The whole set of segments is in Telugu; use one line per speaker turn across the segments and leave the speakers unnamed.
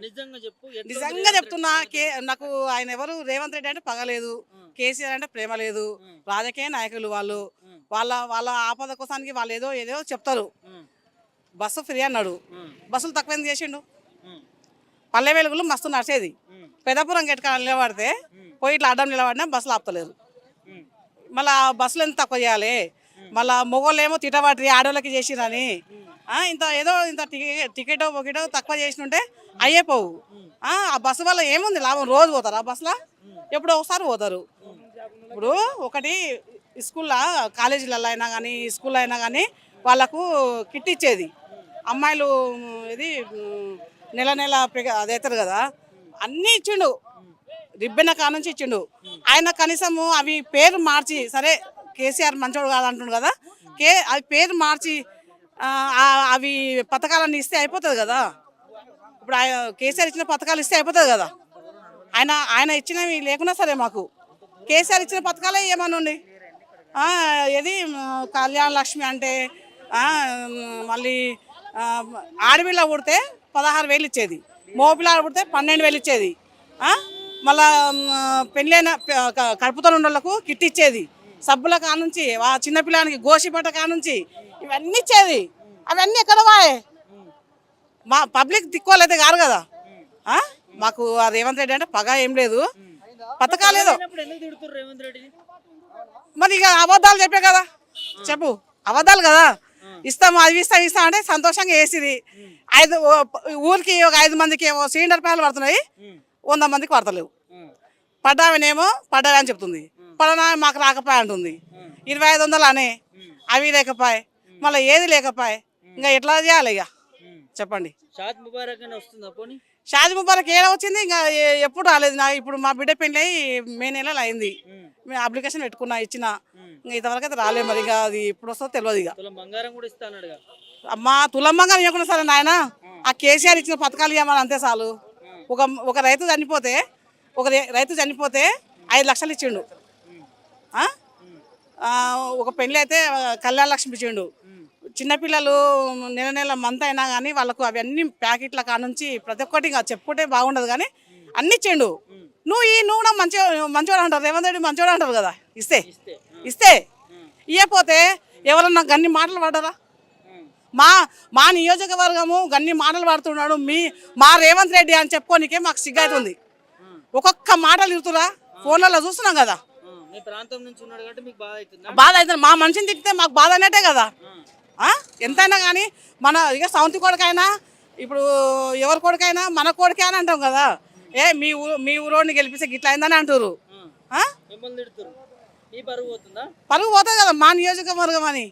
నిజంగా చెప్పు.
నిజంగా చెప్తున్నా నాకు ఆయన ఎవరు రేవంత్ రెడ్డి అంటే పగలేదు, కేసీఆర్ అంటే ప్రేమ లేదు. రాజకీయ నాయకులు వాళ్ళు వాళ్ళ వాళ్ళ ఆపద కోసానికి వాళ్ళు ఏదో ఏదో చెప్తారు. బస్సు ఫ్రీ అన్నాడు, బస్సులు తక్కువ ఎందుకు చేసిండు? పల్లె వెలుగులు మస్తు నడిచేది. పెద్దపురం గెట్క నిలబడితే పోయి ఇట్లా అడ్డం నిలబడినా బస్సులు ఆపుతలేరు. మళ్ళీ బస్సులు ఎంత తక్కువ చేయాలి? మళ్ళీ మొగోళ్ళు ఏమో తిట్టబట్టి ఆడోళ్ళకి చేసిరని ఇంత ఏదో ఇంత టికెట్ ఒకటో తక్కువ చేసినుంటే అయ్యేపోవు. ఆ బస్సు వల్ల ఏముంది లాభం? రోజు పోతారు ఆ బస్సులో, ఎప్పుడో ఒకసారి పోతారు. ఇప్పుడు ఒకటి స్కూల్లో కాలేజీలలో అయినా కానీ స్కూల్లో అయినా కానీ వాళ్ళకు కిట్ ఇచ్చేది. అమ్మాయిలు ఇది నెల నెల అది అవుతారు కదా, అన్నీ ఇచ్చిండు. రిబ్బెన కానుంచి ఇచ్చిండు ఆయన. కనీసము అవి పేరు మార్చి, సరే కేసీఆర్ మంచోడు కాదంటుండు కదా, అవి పేరు మార్చి అవి పథకాలన్నీ ఇస్తే అయిపోతుంది కదా. ఇప్పుడు కేసీఆర్ ఇచ్చిన పథకాలు ఇస్తే అయిపోతుంది కదా. ఆయన ఇచ్చినవి లేకున్నా సరే మాకు కేసీఆర్ ఇచ్చిన పథకాలే ఏమనుండి. ఏది కళ్యాణ లక్ష్మి అంటే మళ్ళీ ఆడపిల్ల పుడితే 16,000 ఇచ్చేది, మోపిల్ల పుడితే 12,000 ఇచ్చేది. మళ్ళా పెళ్ళైన కడుపుతో ఉన్న వాళ్ళకు కిట్ ఇచ్చేది. సబ్బుల కానుంచి చిన్నపిల్లానికి గోషిపట్ట కానుంచి ఇవన్నీ ఇచ్చేది. అవన్నీ ఎక్కడ వాయే? మా పబ్లిక్ దిక్కోలేదే కాదు కదా. మాకు రేవంత్ రెడ్డి అంటే పగ ఏం లేదు, పథకాలేదో. మరి ఇక అబద్ధాలు చెప్పే కదా, చెప్పు అబద్ధాలు కదా. ఇస్తాము అది ఇస్తాం అంటే సంతోషంగా వేసిది. ఊరికి ఒక 5 మందికి ఏమో సిలిండర్ ప్యాన్లు పడుతున్నాయి, 100 మందికి పడతలేవు. పడ్డామనేమో పడ్డావే అని చెప్తుంది, పడనా మాకు రాకపోయా అంటుంది. 2,500 అనే అవి లేకపోయే, మళ్ళీ ఏది లేకపోయే. ఇంకా ఎట్లా చేయాలి ఇక చెప్పండి.
షాద్ ముబారక్ అని వస్తుందా? పోనీ
షాద్ ముబారక్ ఏడా వచ్చింది? ఇంకా ఎప్పుడు రాలేదు. నాకు ఇప్పుడు మా బిడ్డ పెళ్ళి అయ్యి మే నెలలో అయింది. మేము అప్లికేషన్ పెట్టుకున్నా, ఇచ్చిన. ఇంకా ఇంతవరకు అయితే రాలేదు. మరి ఇక అది ఎప్పుడు వస్తుందో తెలియదు. ఇక
బంగారం కూడా ఇస్తాను
అమ్మా, తులం బంగారం ఇవ్వకుండా సరే నాయన, ఆ కేసీఆర్ ఇచ్చిన పథకాలు ఇవ్వమని అంతే చాలు. ఒక రైతు చనిపోతే 5 లక్షలు ఇచ్చిండు. ఒక పెళ్ళి అయితే కళ్యాణ లక్ష్మి ఇచ్చిండు. చిన్నపిల్లలు నెల నెల మంత్ అయినా కానీ వాళ్ళకు అవన్నీ ప్యాకెట్ల కానుంచి ప్రతి ఒక్కటి చెప్పుకుంటే బాగుండదు కానీ అన్ని ఇచ్చిండు. నువ్వు కూడా మంచివాడు అంటారు, రేవంత్ రెడ్డి మంచివాడు అంటారు కదా. ఇస్తే ఇవ్వకపోతే ఎవరన్నా గన్ని మాటలు పడ్డారా? మా నియోజకవర్గము గన్ని మాటలు పడుతున్నాడు మా రేవంత్ రెడ్డి అని చెప్పుకోనికే మాకు సిగ్గవుతుంది. ఒక్కొక్క మాటలు ఇరుతురా ఫోన్లలో చూస్తున్నాం కదా. బాధ అవుతుంది. మా మనిషిని తిట్టితే మాకు బాధ అనేటే కదా. ఎంతైనా కానీ మన ఇక సౌంతి కొడుకైనా ఇప్పుడు ఎవరి కొడుకైనా మన కొడుకే అని అంటాం కదా. మీ ఊరోడిని గెలిపిస్తే గిట్లా అయిందని అంటారు. పరుగు పోతుంది కదా మా నియోజకవర్గం అని.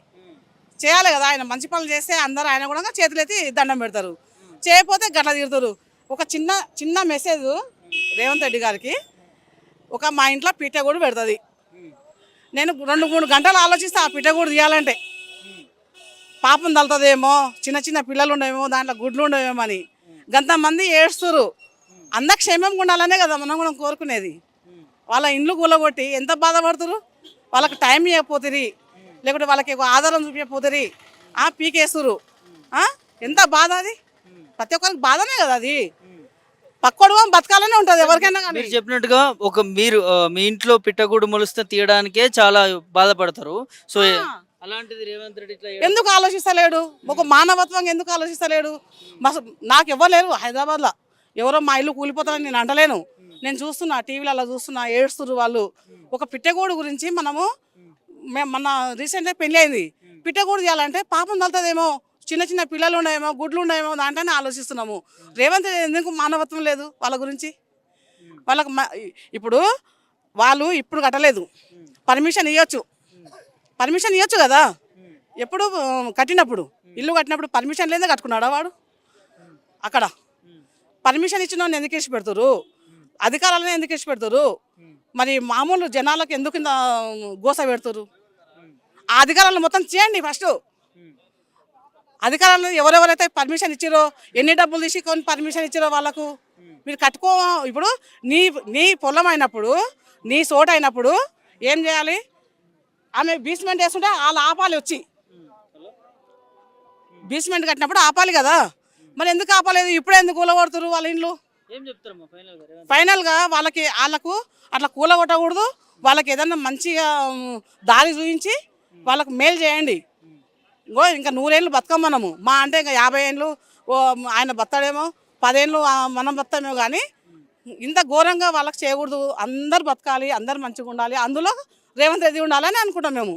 చేయాలి కదా. ఆయన మంచి పనులు చేస్తే అందరూ ఆయన కూడా చేతులెత్తి దండం పెడతారు, చేయకపోతే గట్ల తీరుతారు. ఒక చిన్న మెసేజ్ రేవంత్ రెడ్డి గారికి, మా ఇంట్లో పిట్ట కూడా పెడుతుంది. నేను 2-3 గంటలు ఆలోచిస్తే ఆ పిట్ట కూడా తీయాలంటే పాపం తలుతుందేమో, చిన్న పిల్లలు ఉండవేమో, దాంట్లో గుడ్లు ఉండవేమో అని గంతమంది ఏడుస్తురు. అందరు క్షేమంగా ఉండాలనే కదా మనం కూడా కోరుకునేది. వాళ్ళ ఇండ్లు కూలగొట్టి ఎంత బాధపడుతురు. వాళ్ళకి టైం ఇవ్వకపోతుంది, లేకుంటే వాళ్ళకి ఆధారం చూపించకపోతుంది, పీకేస్తురు. ఎంత బాధ అది. ప్రతి ఒక్కరికి బాధనే కదా అది. పక్కడు బతకాలనే ఉంటుంది ఎవరికైనా.
మీరు చెప్పినట్టుగా మీరు మీ ఇంట్లో పిట్టగూడు మొలిస్తే తీయడానికే చాలా బాధపడతారు. సో అలాంటిది రేవంత్ రెడ్డి
ఎందుకు ఆలోచిస్తలేడు? ఒక మానవత్వంగా ఎందుకు ఆలోచిస్తలేడు? నాకు ఎవరు లేరు హైదరాబాద్లో. ఎవరో మా ఇల్లు కూలిపోతారని నేను అంటలేను. నేను చూస్తున్నా, టీవీలలో చూస్తున్నా, ఏడుస్తున్నారు వాళ్ళు. ఒక పిట్టగూడు గురించి మన రీసెంట్గా పెళ్ళి అయింది. పిట్టగూడు చేయాలంటే పాపం తలుతుందేమో, చిన్న పిల్లలు ఉన్నాయేమో, గుడ్లు ఉన్నాయేమో, దాంట్లోనే ఆలోచిస్తున్నాము. రేవంత్ ఎందుకు మానవత్వం లేదు వాళ్ళ గురించి? వాళ్ళకు ఇప్పుడు వాళ్ళు ఇప్పుడు కట్టలేదు, పర్మిషన్ ఇవ్వచ్చు కదా. ఎప్పుడు కట్టినప్పుడు ఇల్లు కట్టినప్పుడు పర్మిషన్ లేదే కట్టుకున్నాడా వాడు? అక్కడ పర్మిషన్ ఇచ్చిన వాళ్ళు ఎందుకు ఇచ్చి పెడతారు? అధికారులను ఎందుకు ఇచ్చి పెడతారు? మరి మామూలు జనాలకు ఎందుకు గోస పెడతారు? ఆ అధికారులను మొత్తం చేయండి ఫస్ట్. అధికారులను ఎవరెవరైతే పర్మిషన్ ఇచ్చారో, ఎన్ని డబ్బులు తీసుకొని పర్మిషన్ ఇచ్చారో వాళ్ళకు మీరు కట్టుకో. ఇప్పుడు నీ పొలం అయినప్పుడు, నీ చోట అయినప్పుడు ఏం చేయాలి? ఆమె బీస్మెంట్ వేస్తుంటే వాళ్ళు ఆపాలి, వచ్చి బీస్మెంట్ కట్టినప్పుడు ఆపాలి కదా. మరి ఎందుకు ఆపలేదు? ఇప్పుడే ఎందుకు కూలగొడుతురు వాళ్ళ ఇండ్లు?
ఏం చెప్తారమ్మా ఫైనల్ గా రేవంత్?
ఫైనల్గా వాళ్ళకు అట్లా కూలగొట్టకూడదు. వాళ్ళకి ఏదన్నా మంచిగా దారి చూపించి వాళ్ళకు మేలు చేయండి. ఇంకో ఇంకా 100 ఏళ్ళు బతకం మనము. మా అంటే ఇంకా 50 ఏళ్ళు ఆయన బతాడేమో, 10 ఏళ్ళు మనం బతామేమో. కానీ ఇంత ఘోరంగా వాళ్ళకి చేయకూడదు. అందరు బతకాలి, అందరు మంచిగా ఉండాలి, అందులో రేవంత్ రెడ్డి ఉండాలని అనుకుంటాం మేము.